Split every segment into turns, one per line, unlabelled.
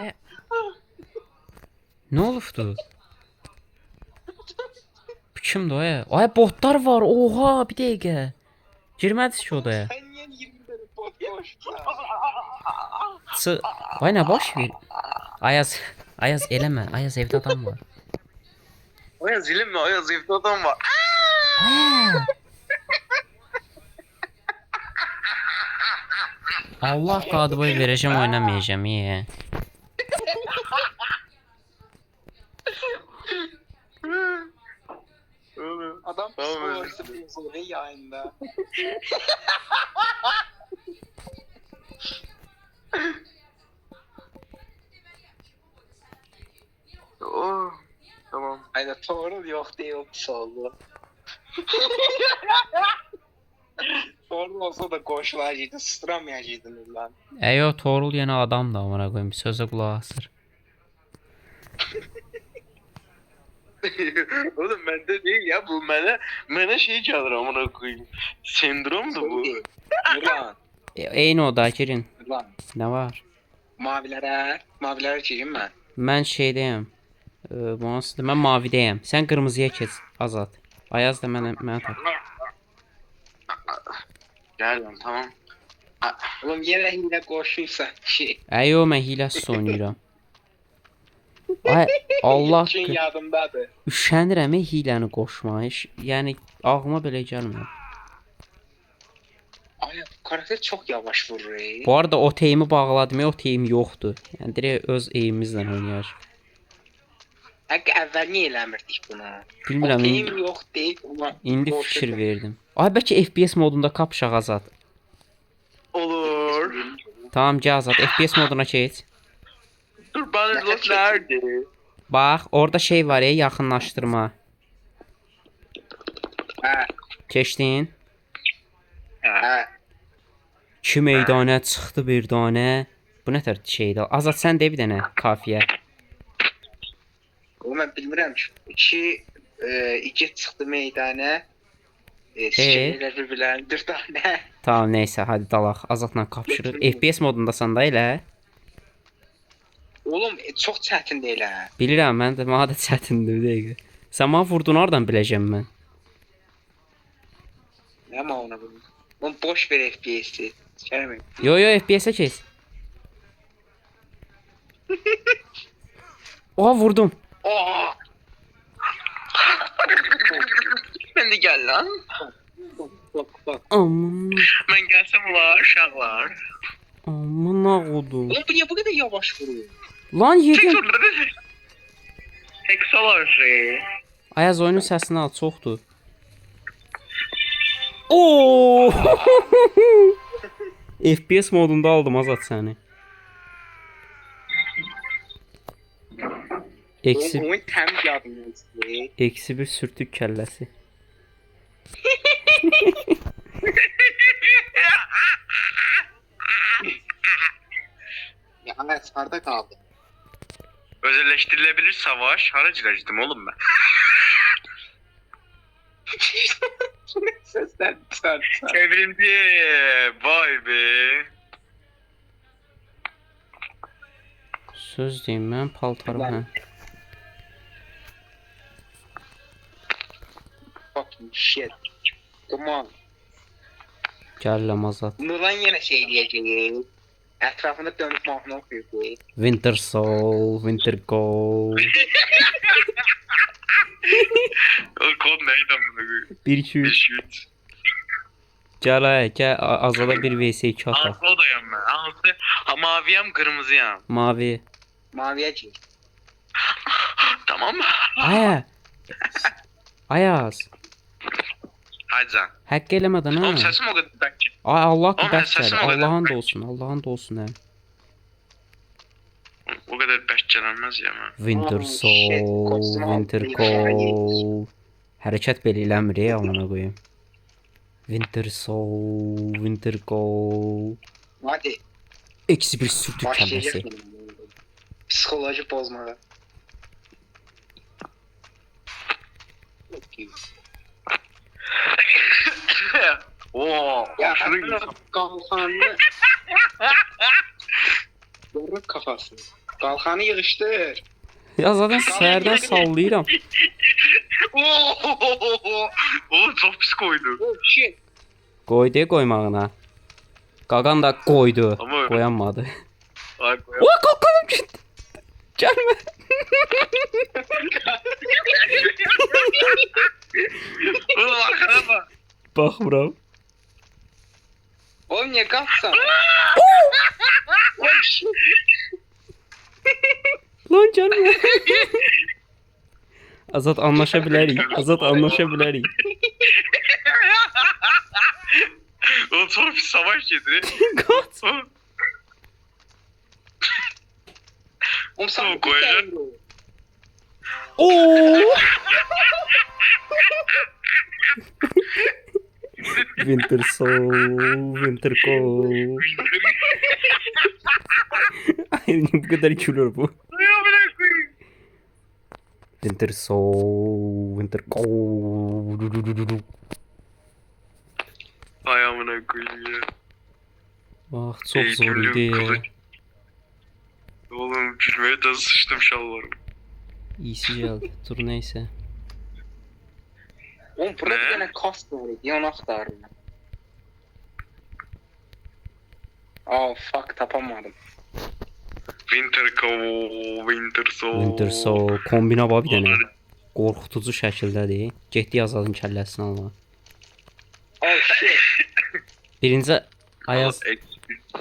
Ay. Ne oldu? Bu kimdi o ya? Ay botlar var. Oha bir dəqiqə. Girmədi ki odaya.
Sen niye 20 tane bot koştun?
Ay nə baş ver? Ayaz. Ayaz eləmə. Ayaz evdə adam var.
Oya zilim mi? Oya zevkli adam var.
Ay. Allah qadıboy verəcəm oynamayacağım ye.
Adam
Tamam,
psikolojisi bozuluyor yayında.
Oh, tamam.
Aynen doğru yok değil pis oldu. Doğru olsa da koşulacaktı, sıstıramayacaktın lan.
Əyo Torul yenə adam da amına qoyum. Sözə qulaq asır.
Oğlum bende değil ya, bu bana şey gelir amına koyayım. Sendromdu bu.
Ulan,
Eyni oda girin.
ulan.
Nə var?
Mavilere çekeyim ben.
Mən şeydəyəm. Bu hansıdır? Mən mavidəyəm. Sən qırmızıya keç, Azad. Ayaz da mənə tap.
Gel lan, tamam.
Oğlum yine hile koşuysa şey.
Əyo mən hiləsiz oynayıram. Ay Allah
Üçün yadımdadır.
üşənirəm hiləni qoşmağa. Yəni ağlıma belə gəlmir.
Ay bu karakter çok yavaş vurur.
Bu arada o teyimi bağladım, o teyim yoxdur. Yəni direkt öz eğimizlə oynayır.
Hakkı evvel niye eləmirdik bunu?
Bilmirəm,
O film yok değil. Ulan,
İndi
boş
fikir
ver.
verdim. Ay bəlkə FPS modunda kapışaq Azad.
Olur.
Tamam gəl Azad, FPS moduna keç.
Dur, Bannerlord nerede?
Bax, orada şey var ya, yaxınlaşdırma.
Ha,
Keçdin.
ha.
2 meydanə çıxdı bir dənə. Bu nə tər şeydir? Azad sən de bir dənə kafiyə.
Oğlum ben bilmirəm ki. İki çıktı meydana. Şeyler birbirlerini bir tane.
Tamam, neysə, hadi dalaq. Azadla kapışırıq. FPS modundasan da elə.
Oğlum çok çətin değil ha.
Bilirəm, mən də mənə də çətindir bir dəqiqə. Sən mənə vurdun, hardan biləcəm mən?
Ne ama ona bunu. Oğlum boş ver FPS'i. Sikerim.
Yo yo FPS-ə keç. Oha vurdum.
Oha!
Ben de gel lan.
Bak.
Aman.
Ben gelsem ular uşaklar.
Aman ağodu.
Oğlum bu niye bu kadar yavaş vuruyor?
Lan yedim.
Teknoloji.
Ayaz oyunun səsini al, çoxdur. Oo! FPS modunda aldım Azad səni. Eksi,
Oğlum oyun temiz yardım etsin.
eksi bir sürtük kəlləsi.
Ya Anas harda kaldı?
Özelleştirilebilir savaş. Haracılaştım oğlum ben.
Sesler sen.
Çevrimci. Vay be.
Söz deyim, mən paltarım hə.
Fucking shit. Come on.
Gəlirəm Azad.
Nurlan yine şey diyecek. Etrafında dönüp mahnı okuyor bu.
Winter Soul, Winter Go.
O kod neydi amına
1 2 3.
3.
Gəl ay, gəl Azada bir vs2 ataq.
Altı odayım ben. Altı. Ha, maviyem kırmızıyam.
Mavi.
Maviye çek.
Tamam mı?
Aya. Ayaz.
Hadi can.
Haqq eləmədən
Oğlum
ha.
sesim o kadar dakik.
Ay Allah
Oğlum,
bək
səsim
gəl.
o qədər
Allah'ın da
bək.
olsun, Allah'ın da olsun hə.
O kadar beşçelenmez ya ben.
Winter
Oh, shit.
Soul,
Kostüm
Winter
aldım,
Cold. Hərəkət belə eləmir ya amına qoyum. Winter Soul, Winter Cold.
Hadi
Eksi bir sürtük
başlayacak
kəlləsi.
mı? Psikoloji bozmadan.
Oo,
Ya
aşırı iyi.
kalkanlı. Doğru kafası. Qalxanı yığışdır.
Ya zaten səhərdən sallayıram.
Oğlum çok pis koydu.
Oh shit.
Qoydu qoymağına. Qaqan da qoydu.
Ama öyle.
Qoyanmadı.
Ay koy.
O qaqanım getdi. Gəlmə.
Oğlum arkana bak.
Baxmıram.
Oğlum niye qalxsan? Oh shit.
Lan gəlmə. Azad anlaşa bilərik. Azad anlaşa bilərik.
Oğlum çok pis savaş getiri.
Qaç.
Oğlum sen
Tamam, koyacağım.
Oo! Winter Soul, Winter Cold. Ay niye bu kadar gülüyor bu? Winter Soul, Winter Cold.
Ay amına koyayım ya.
Bak çok zor idi ya.
Oğlum gülmeye de sıçtım şalvarım.
İyisi geldi. Dur neyse.
Oğlum burada
Ne?
bir tane kast var idi. Onu aktardım. Oh fuck tapamadım.
Winter Cold, Winter Soul.
Winter Soul. Kombinə var bir dənə. Qorxutucu şəkildədir. Getdi Azadın kəlləsini alma.
Oh shit.
Birinci Ayaz
Oğlum,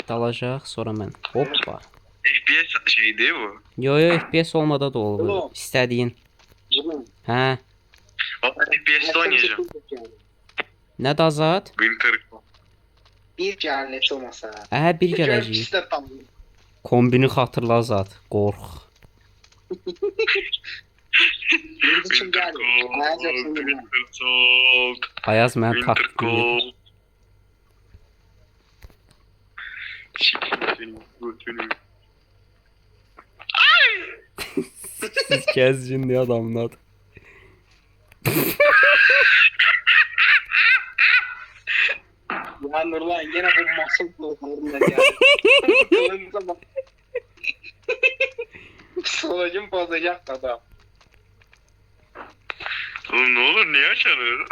dalacaq, sonra mən. Hoppa.
FPS şey değil bu.
Yo yo FPS olmada da olur.
Oğlum.
İstədiyin.
Cıbım.
Hə.
Valla FPS'de oynayacağım.
Nədir Azad?
Winter Cold.
Bir cəhənnət olmasa.
Bir gələcəyik.
İkisi də tam.
Kombini xatırla Azad. Qorx.
Birinci kim
Winter
gəlir?
Cold,
Ayaz şimdi.
Winter Cold,
Ayaz mənə
Winter
taktik edir.
Cold. Siktir götünü.
Siz gəzcinli adamın adı.
Ya Nurlan yine bu masum kollarında geldi. Sonucum bozacak adam.
Oğlum ne olur niye açarır?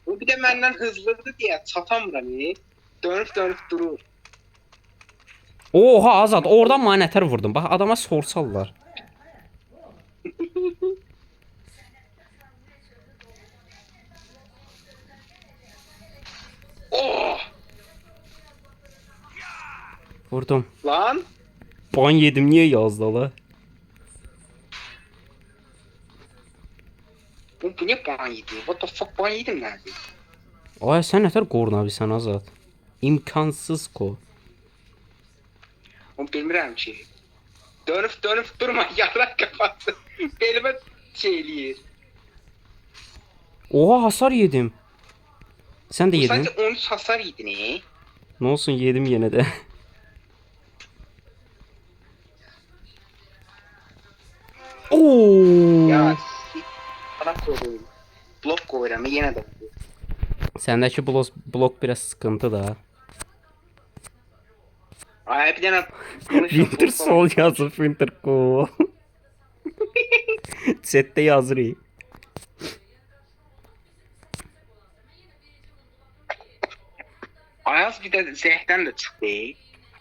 Bu bir de benden hızlıdır diye çatamıram. Dönüp dönüp durur.
Oha Azad, oradan mənə nətər vurdun? Bax adama sorsallar.
Oh!
Vurdum.
Lan!
Ban yedim, niyə yazdı la?
Bu ne ban yedi? What the fuck ban yedim nerede?
Ay sən nətər qorunabilirsən Azad? İmkansız ko.
Onu bilmirəm ki. Dönüp dönüp durma yarrak kapattı. Belime şeyliyir.
Oha hasar yedim. Sən də
Bu
yedin.
sadece 13 hasar yedi ne?
Nə olsun yedim yenə də. Oo!
Ya bana koyayım. Blok koyuram yine de.
Səndəki blok biraz sıkıntı da.
Ay bir tane
Winter Soul yazıb Winter Cool. Chat'te yazır.
Ayaz bir de zehden de çıktı.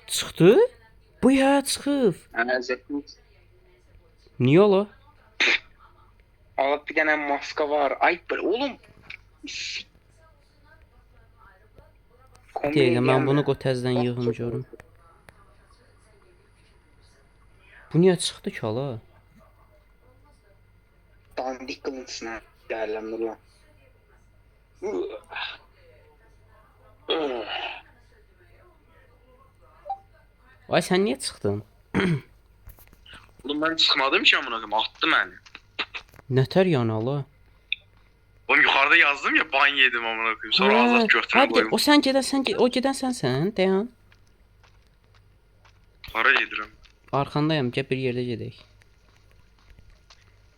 Çıxdı? Bu ya çıxıb.
Yani zehden
Niyə ola?
alıp bir tane maska var. Ay böyle oğlum.
Deyil, mən bunu təzədən yığım görüm. Bu niyə çıxdı ki hala?
Dandik kılıncısına değerlendir lan.
Ay sən niyə çıxdın?
Oğlum ben çıkmadım ki amına koyayım. Attı beni.
Nətər yana hala?
Oğlum yukarıda yazdım ya ban yedim amına koyayım. Sonra
Hə,
azat götüne
hə,
koyayım.
o sən gedən o gedən sənsən, dayan.
Para yedirəm.
Arxandayam, gəl bir yerdə gedək.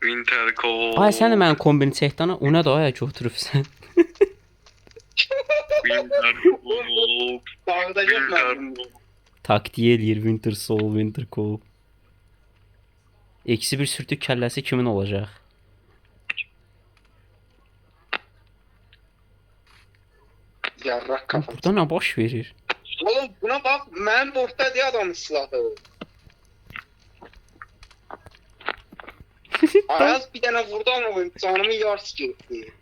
Winter Cold.
Ay sən də mənim kombini çəkdana, o nə də ay götürübsən.
Winter Cold.
Dağıtacak
Winter
mı?
Taktiği eləyir Winter Soul, Winter Cool. Eksi bir sürtük kəlləsi kimin olacaq?
Yarrak
Lan
kafa.
burada nə baş verir?
Oğlum buna bak, mənim bortda diye adamın silahı. Ayaz bir tane vurdu ama benim canımın yarısı gitti.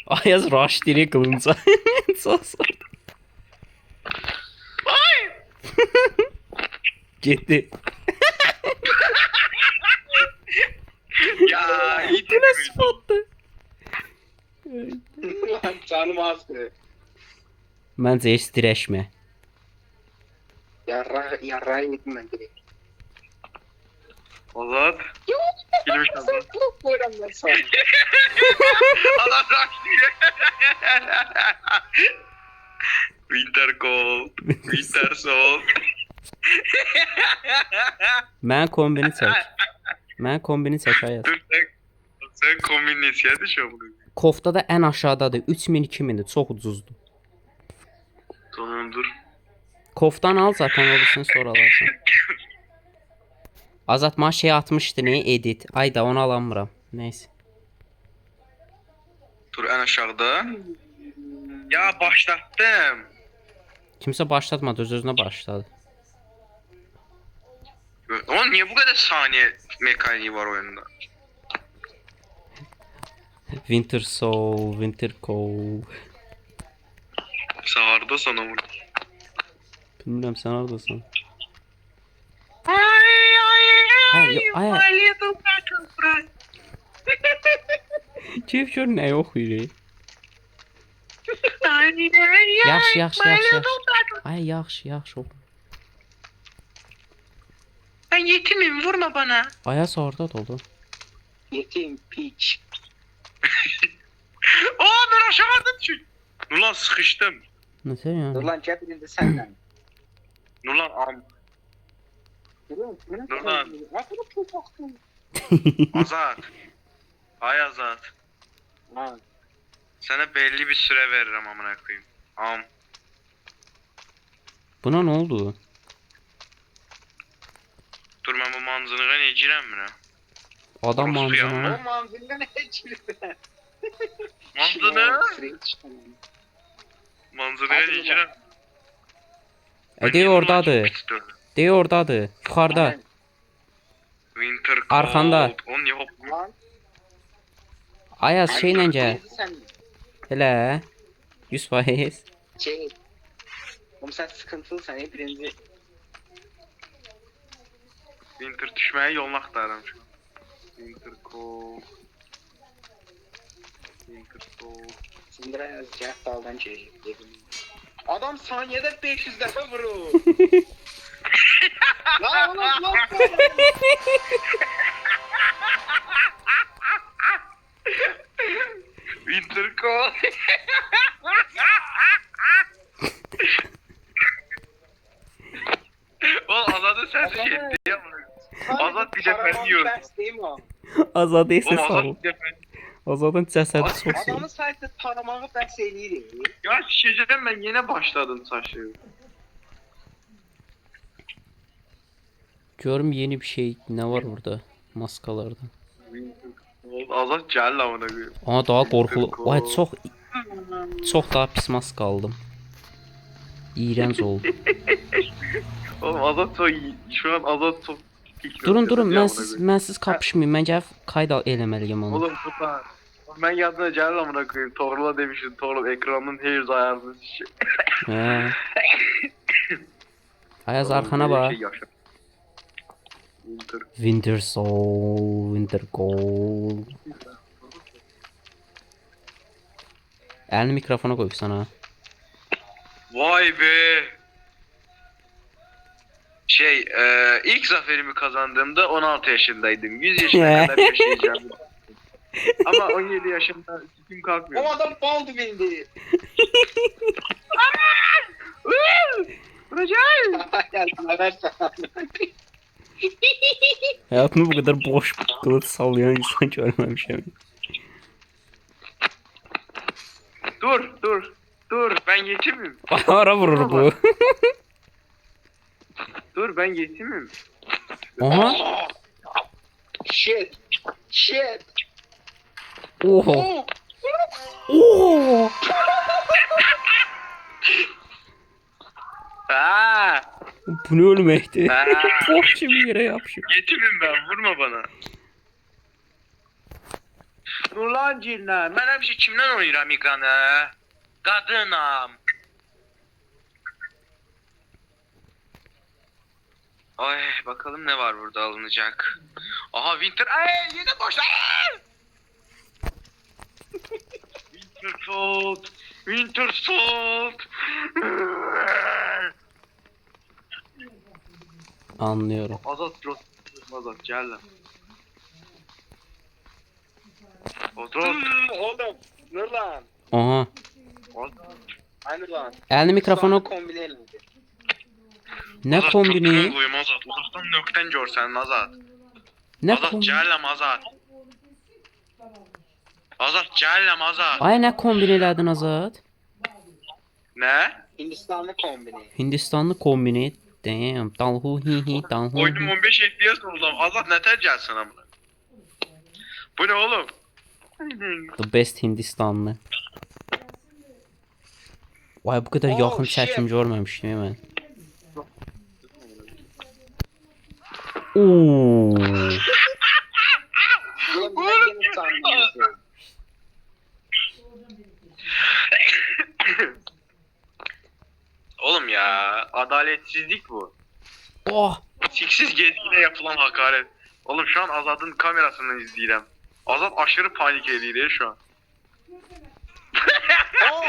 Ayaz rush direkt qılınca. Sos. Getdi.
Ya iyi
Bu nə spotdur?
Lan canım azdı.
Məncə heç dirəşmə.
Yarrağı yedim ben direkt.
Azat. Gelmiş
Sen
Azat.
kulak koyram ben sana.
Azat Raşti'yle. Winter cold. Winter soul.
Mən kombini çək. Mən kombini çək Ayaz.
Dur sen kombinesi hadi şu bunu.
Koftada ən aşağıdadır. 3000 2000-dir. Çox ucuzdur.
Tamam dur.
Koftan al zaten olursun sonra alarsan. Azat ma şey atmışdı ne edit. Ayda onu alamıram. Neyse.
Dur en aşağıda. Ya başlattım.
Kimsə başlatmadı, öz-özünə başladı.
Ama niye bu kadar saniye mekaniği var oyunda?
Winter Soul, Winter Cold.
Sağırda sana vur.
Bilmirəm sən hardasan.
Ay
Ay, ay.
my little butterfly.
Keyif gör nə oxuyur.
Tiny
Yaxşı, yaxşı, yaxşı, yaxşı. Ay yaxşı, yaxşı oxu.
Ben yetimim vurma bana.
Ayaz orada dolu.
Yetim piç.
Aa ben aşağıda düşün. Nulan sıkıştım.
Nəsə
Dur
yəni?
lan cebinde senden.
Nulan am. Dur lan.
Nasıl çok baktın?
Azat. Ay Azat.
Lan.
Sana belli bir süre veririm amına koyayım. Am.
Buna nə oldu?
Dur ben bu manzılığa ne girem mi?
Adam
Orospu ya,
manzana.
O manzilde ne içiyorsun?
Manzılığa? Manzılığa ne girem?
Dey ordadır. Dey ordadır. Yuxarıda.
Winter cold.
Arkanda.
On yok.
Lan.
Ayaz şeylə gəl.
Sen
Elə. 100%.
şey. Oğlum sen sıkıntılı sen hep birinci.
Winter düşmeye yolunu aktarım şu an. Winter cold. Winter cold.
Sindire yazacak daldan çeşit. Adam saniyede 500 defa vurur. Lan oğlum lan.
Winter cold. Oğlum Azat'ın sesi yetti ya. Azat bir defa yiyor.
Azad
Oğlum
isə sağ ol.
Azat bir defa.
Azadın cəsədi çox
Adamın
sev.
sayesinde taramağı bəs eləyirik.
Ya şişeceğim ben yine başladım saçı.
Görüm yeni bir şey nə var burada maskalarda.
Azat gəl la ona koyayım.
Amma daha qorxulu. Vay çox daha pis maska aldım. İğrənc oldu.
Oğlum Azat çok iyi. Şu an Azat çok
Durun, mənsiz kapışmayın. Mən gəlib kayda eləməliyəm onu.
Oğlum tutar. Ben yadına gəl amına koyayım. Toğrula demişdim. Toğrul ekranın her ayarını şey.
Hə. Ayaz arxana bax. Winter Soul, Winter Cold. Əlini mikrofona qoyubsan ha.
Vay be. İlk zaferimi kazandığımda 16 yaşındaydım. 100 yaşına kadar yaşayacağım. Ama 17 yaşında sikim kalkmıyor.
O adam baldı bindi.
Vuracağım.
Gel bana versen.
Həyatımda bu qədər boş qılıq sallayan insan görməmişəm.
Dur ben yetimim.
Ara vurur bu.
Dur ben yetimim.
Aha.
Shit. Shit.
Oho.
Oh.
Oo.
Ha.
Bu ne ölməkdir?
Ha.
Boş kimi yerə yapışıb.
Yetimim ben, vurma bana. Ulan cinler, ben hemşi kimden oynuyorum ekranı? Kadınım. Ay bakalım ne var burada alınacak. Aha Winter, yine boşta. Winterfold, Winterfold.
Anlıyorum.
Azat Rot, Azat gel lan. Azat.
Oğlum. Nurlan.
Aha.
Ay Nurlan.
Əlini mikrofona
Kombineli.
nə
Azat,
kombini?
çok koyayım Azat. Uzaktan nökten görsen Azat.
Nə
Azat
kombini?
gel Azat. Azat gel Azat.
Ay nə kombin elədin Azad?
Ne?
Hindistanlı kombini.
Hindistanlı kombini. Damn. Dalhu hi hi dalhu.
Oyunum 15 FPS oldu. Azat neter gelsin amına. Bu ne oğlum?
The best Hindistanlı. Vay bu kadar
Oh,
yaxın
shit.
çəkim görməmişdim mən. Oo.
Oğlum ben yeni sandım.
Oğlum ya adaletsizlik bu.
Oh.
Siksiz gezgine yapılan hakaret. Oğlum şu an Azat'ın kamerasını izleyeceğim. Azat aşırı panik ediyor şu an.
Oh.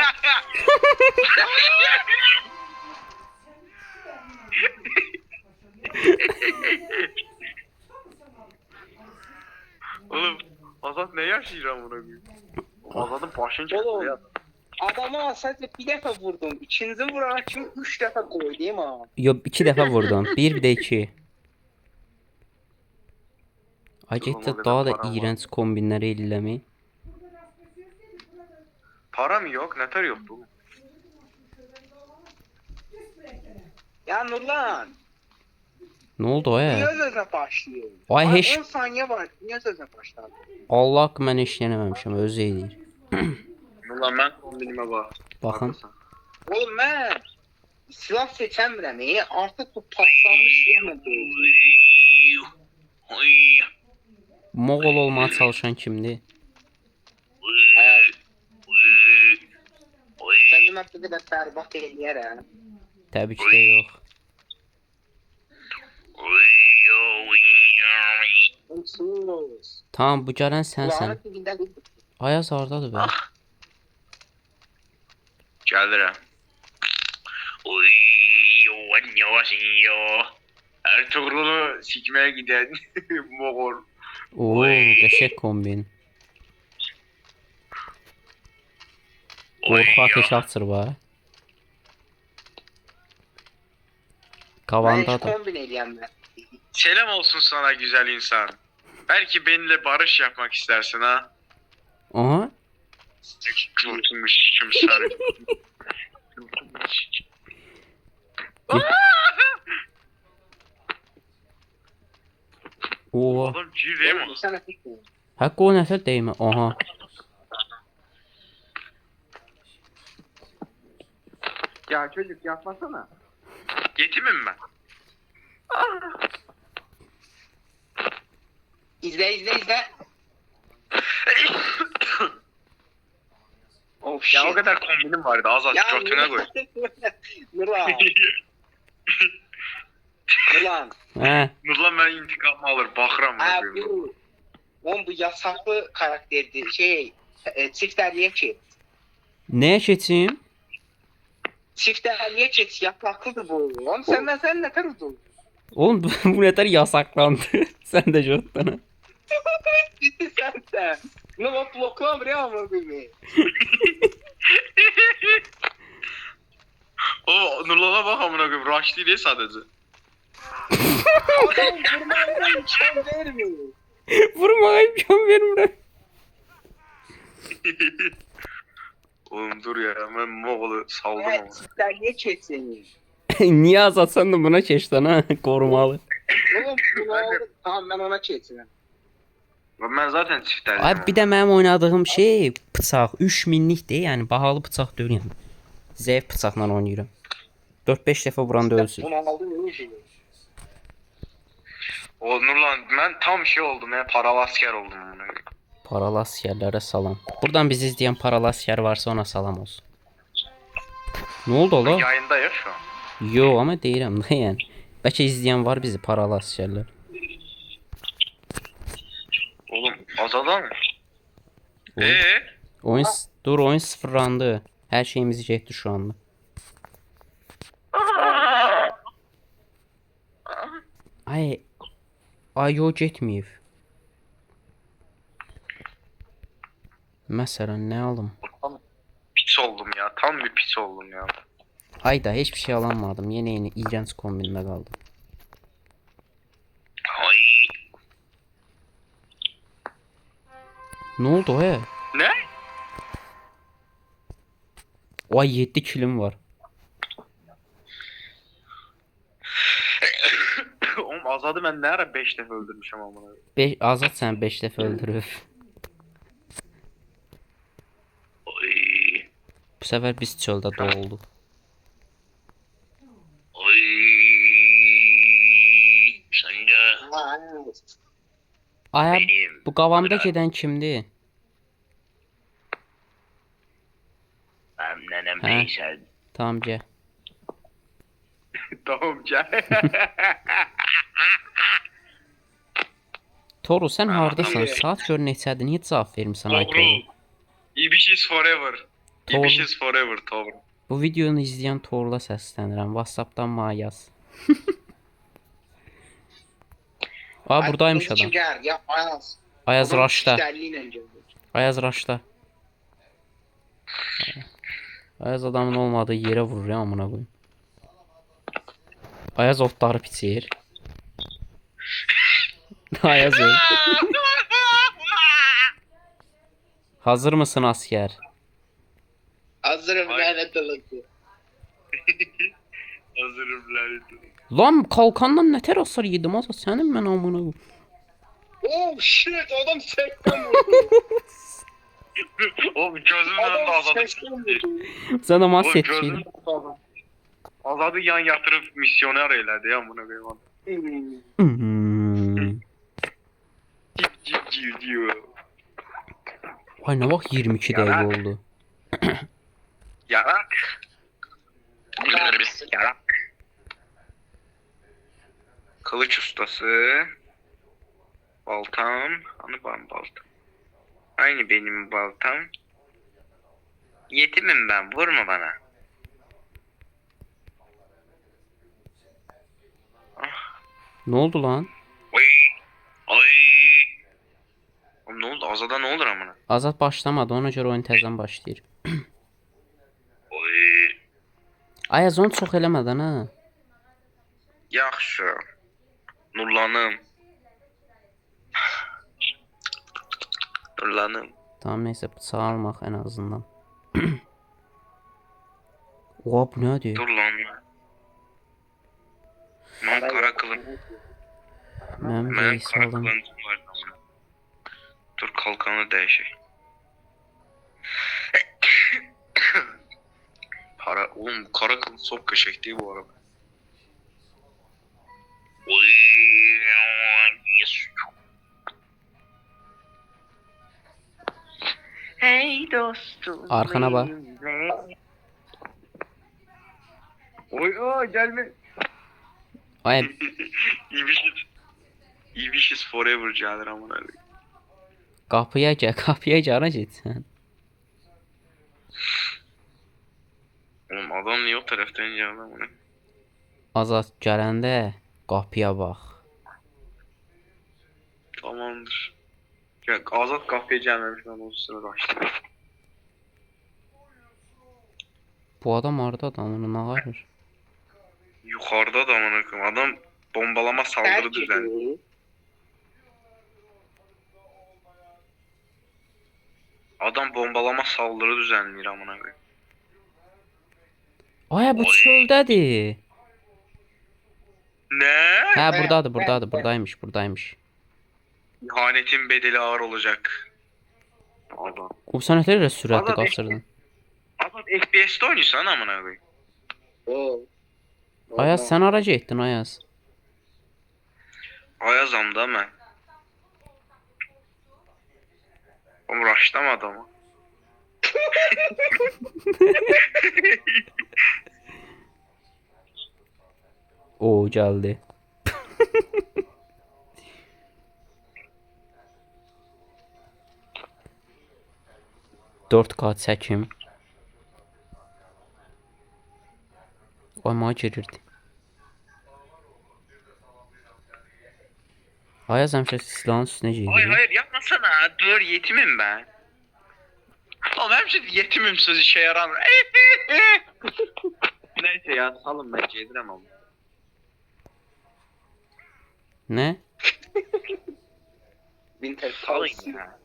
Oğlum Azat ne yaşayacağım buna koyayım? Azat'ın başını
Oğlum.
çekti ya.
Adama sadece bir defa vurdum. İkinci vurana kim 3 defa koydu değil mi abi?
Yo 2 dəfə vurdum. Bir də 2. Acetdə daha da iğrənc kombinləri eləmi.
Para mı yok? Neter yoktu oğlum.
Ya Nurlan.
Nə oldu
Niye
ay?
sözle başlıyor?
Ay, heç-
10 saniye var. Niye sözle başladı?
Allah haqqı mən heç eləməmişəm, özü eləyir.
Ulan ben kombinime bak.
Baxın.
Oğlum ben silah seçemiyorum. Artık bu paslanmış silahla değil.
Moğol olmağa çalışan kimdir?
Sen de ben bu kadar berbat eləyərəm.
Təbii ki də yox.
Onsuz.
Tamam, bu gələn sənsən.
Kulağına dibində bir
Ayaz hardadır be?
Gelirim. Ertuğrul'u sikmeye giden Moğol.
Oo, qəşəng kombin. Qorxu ateş açır ba.
Mən heç
Kavandadır.
kombin eləyəm mən.
Selam olsun sana güzel insan. Belki benimle barış yapmak istersin ha.
Aha.
Kurtulmuş kimser.
Oo.
Adam ciri mi?
Sən əfik
Haqqı o nəfər deyimə. Aha.
Ya çocuk yapmasana.
Yetimim ben.
İzle. Oh shit.
Ya o kadar kombinim vardı. Az az götüne koy.
Nurlan. Nurlan.
Hə.
Nurlan ben intikamımı alır. Bakıram
Ha
bunu.
bu. Oğlum bu yasaklı karakterdi. Çiftlerliğe çek.
Nəyə keçim?
Çiftlerliğe çek. Yapraklıdır bu. Oğlum sen ne kadar uzun?
Oğlum bu nətər yasaklandı. Sən də götdənə.
Ciddi sen. Ne bak bloklam buraya mı beni?
O Nurlan'a bak amına koyayım. Rush değil sadece.
Adam vurmaya imkan vermiyor.
Vurmağa imkan vermirəm.
Oğlum dur ya ben Moğol'u saldım ama.
Evet çiftlerliğe çek seni.
Niyə azatsan da buna keçsən ha? Qorumalı.
Oğlum bunu aldım. Tamam ben ona çekeceğim.
Ben zaten çiftlerdim.
Ay bir də mənim oynadığım şey bıçaq 3000-likdir, yəni bahalı bıçaq deyil yəni. Zəif bıçaqla oynayıram. 4-5 dəfə vuranda ölsün.
Bunu aldı ne işi?
O Nurlan ben tam şey oldum ya, paralı asker oldum bunu.
Paralı askerlərə salam. Buradan bizi izləyən paralı asker varsa ona salam olsun. Nə oldu ola?
Yayında ya şu an.
Yo, amma deyirəm də yəni. Bəlkə izləyən var bizi paralı askerlər.
Oğlum azadan mı?
Oyun dur, oyun sıfırlandı. Hər şeyimiz getdi şu anda. Ay yo getməyib. Məsələn nə alım?
Tam pis oldum ya. Tam bir pis oldum ya.
Ayda heç bir şey alamadım. Yeni iğrenç kombinlə qaldım.
Ay.
Nə oldu he?
Ne?
Ay 7 kilim var.
Oğlum Azad'ı ben ne ara 5 defa öldürmüşüm amına.
Azad sən 5 dəfə öldürüb.
Oy.
Bu səfər biz çöldə doğulduq.
Oy. Sen de
Ay
benim.
bu qavamda gedən kimdir?
Ben nenem
He.
Veysel.
Tamam gəl.
Tamam gel.
Toru sən hardasan? Saat gör neçədir? Niyə cavab vermirsən ay Toru?
İbişiz forever.
Doğru.
İbişiz forever Toru.
Bu videonu izləyən Torla səslənirəm. WhatsApp-dan mənə yaz. Aa buradaymış adam.
Gel ya Ayaz.
Ayaz
Adam
Raşda.
işlerliğiyle geldi.
Ayaz Raşda. Ayaz adamın olmadığı yerə vurur ya amına qoyum. Ayaz otları piçir. Ayaz öl. Hazır mısın asker?
Hazırım
Ay.
lanet olası.
Hazırım lanet.
Lan kalkandan ne ter hasar yedim asa senin ben amına koyayım.
Oh shit adam sekten vurdu.
Oğlum gözümün önünde
Adam
Azad'ı
sekten vurdu.
Sen de
Oğlum
mahset
gözümün
şeydi.
önünde Azad'ı. Azad'ı yan yatırıp misyoner eyledi ya bunu koyayım adam. Cip diyor.
Ay ne bak 22
Yarak.
dakika oldu.
Yarak. Yarak. Kılıç ustası. Baltam. Hani benim baltam. Aynı benim baltam. Yetimim ben. Vurma bana.
Ne oldu lan?
Oy. Ay. Oğlum ne oldu? Azada ne olur amına?
Azat başlamadı ona göre oyun təzədən başlayır.
Oy.
Ayaz onu çox eləmədən ha.
Yaxşı. Nurlanım. Nurlanım.
Tamam neyse bıçağı almaq en azından. Oha bu nədir?
Nurlanım. Ben kara kılın.
Mənim
Ben
reis
kara
alım.
kılıncım var amına. Dur kalkanı değişik. Oğlum bu kara kılıç çok köşek değil bu araba. Oy, yes. Hey dostum.
Arkana bak.
Oy gelme.
Ay
İbişiz forever cadır amına.
qapıya gəl, qapıya gəl hara getsən?
Oğlum adam niye o taraftan geldi amına?
Azat gələndə qapıya bax.
Tamamdır. Ya Azat kafeye gelmemiş ben o sırada açtım.
Bu adam hardadır onu nə qarır?
Yukarıda da amına koyayım. Adam bombalama saldırı düzenliyor. Adam bombalama saldırı düzenliyor amına koyayım.
Ay bu çöldədir.
Ne?
Hə burdadır, buradaymış.
İhanetin bedeli ağır olacak. Allah.
O sen ötürü sürətli
Azad,
qaçırdın.
Azad FPS'te oynuyorsan amına koyayım.
O.
Ayaz sən hara getdin Ayaz?
Ayazam da mən. Oğlum raşlamadı ama.
O gəldi. 4K çəkim. Oyma girirdi. Ayaz həmişə silahın üstünə
Hayır
girir.
hayır yapmasana. Dur yetimim ben. Oğlum hemşe yetimim söz işe yaramıyor. Neyse ya salın ben yedirem ama.
Nə?
Winter
Salın
Pulse.
ya.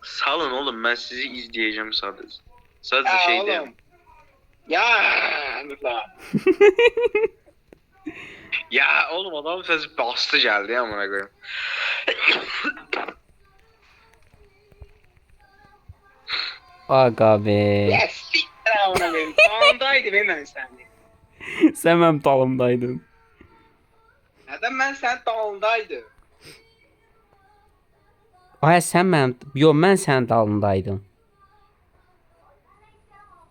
Salın oğlum ben sizi izleyeceğim sadece. Sadece
Ya
şey
oğlum.
diyeyim.
Ya lan.
Ya oğlum adam sesi bastı geldi ya amına koyayım.
Aga be.
Ya siktir amına benim. Sağındaydı benim ben sende.
Sən mənim dalımdaydın.
Neden ben sen dalındaydı?
Ayaz sən mənim... Yox, mən sənin dalındaydım.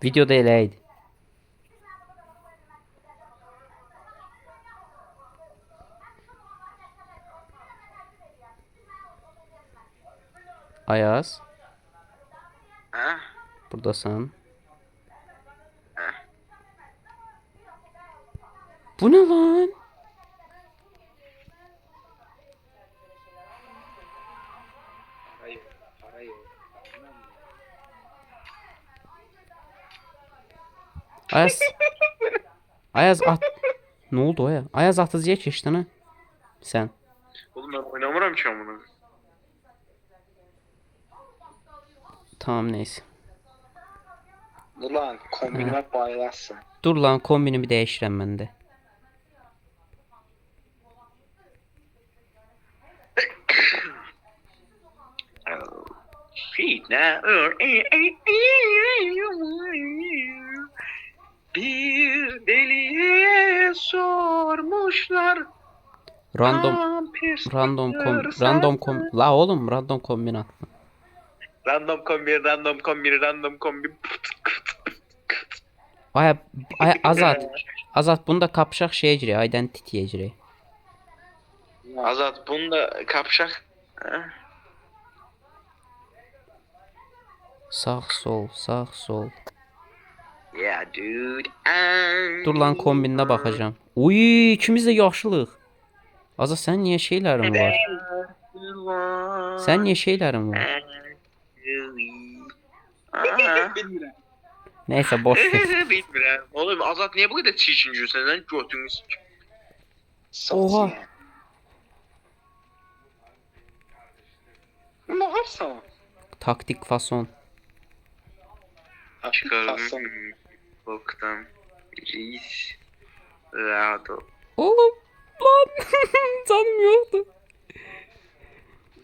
Videoda elə idi. Ayaz,
Ha?
buradasan. Bu ne lan?
Hayır. Hayır.
Ayaz. Ayaz at. Ne oldu o ya? Ayaz atıcıya keçdin ha? Sen.
Oğlum ben oynamıram ki amına.
Tamam neyse.
Ulan kombinime bayılarsın.
Dur lan kombinimi değiştirəm mən də.
Fitne bir deliye sormuşlar.
La oğlum random kombin at.
Random kombi.
Ay Azat bunu da kapşaq şeyə girək, identity'yə girək.
Azat bunu da kapşak.
Sağ sol.
Yeah dude.
Dur lan kombinə baxacağam. Uy, ikimiz də yaşlıyıq. Azat sən niyə şeylərin var? Sən niyə şeylərin var?
Bilmiyorum.
Neyse boş ver.
Bilmirəm. Oğlum Azat niye bu kadar çirkin sen lan götünü sik.
Oha.
Ne yapsam?
Taktik fason.
Çıkarım. Boktan. Reis. Rahat ol.
Oğlum lan canım yoktu.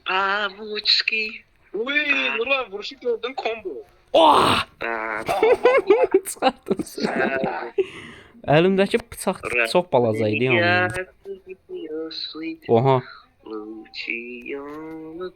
Pavuçki.
Uy Nurlan vuruşu gördün combo.
Oh!
Rahat
Çıxardım səni. Əlimdəki bıçaq çox balaca idi yəni. Oha.
Luciano